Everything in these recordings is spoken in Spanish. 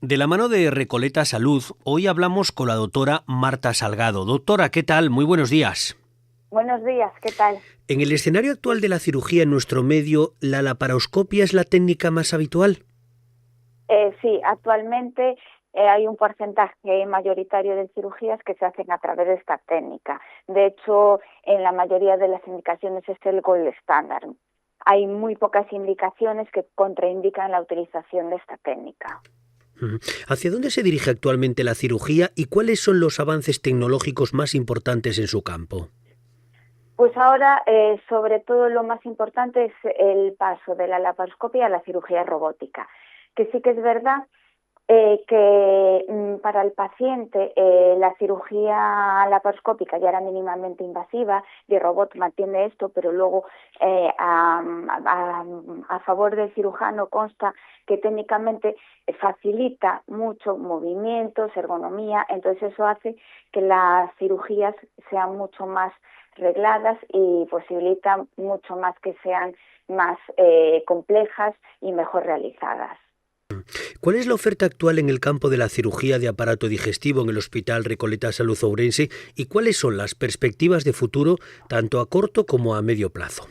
De la mano de Recoleta Salud, hoy hablamos con la doctora Marta Salgado. Doctora, ¿qué tal? Muy buenos días. Buenos días, ¿qué tal? En el escenario actual de la cirugía en nuestro medio, ¿la laparoscopia es la técnica más habitual? Sí, actualmente hay un porcentaje mayoritario de cirugías que se hacen a través de esta técnica. De hecho, en la mayoría de las indicaciones es el gold estándar. Hay muy pocas indicaciones que contraindican la utilización de esta técnica. ¿Hacia dónde se dirige actualmente la cirugía y cuáles son los avances tecnológicos más importantes en su campo? Pues ahora, sobre todo, lo más importante es el paso de la laparoscopia a la cirugía robótica, que sí que es verdad que para el paciente la cirugía laparoscópica ya era mínimamente invasiva y el robot mantiene esto, pero luego a favor del cirujano consta que técnicamente facilita mucho movimientos, ergonomía, entonces eso hace que las cirugías sean mucho más regladas y posibilitan mucho más que sean más complejas y mejor realizadas. ¿Cuál es la oferta actual en el campo de la cirugía de aparato digestivo en el Hospital Recoleta Salud Ourense y cuáles son las perspectivas de futuro tanto a corto como a medio plazo?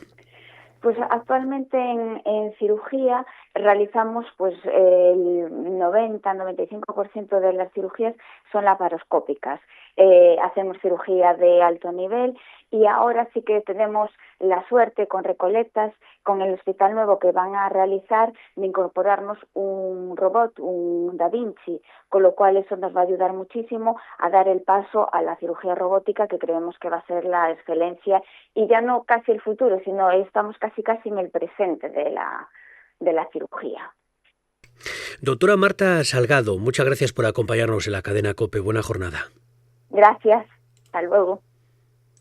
Pues actualmente en cirugía realizamos pues el 90-95% de las cirugías son laparoscópicas. Hacemos cirugía de alto nivel y ahora sí que tenemos la suerte con Recoletas, con el Hospital Nuevo que van a realizar, de incorporarnos un robot, un Da Vinci, con lo cual eso nos va a ayudar muchísimo a dar el paso a la cirugía robótica, que creemos que va a ser la excelencia y ya no casi el futuro, sino estamos casi en el presente de la cirugía. Doctora Marta Salgado, muchas gracias por acompañarnos en la cadena COPE. Buena jornada. Gracias, hasta luego.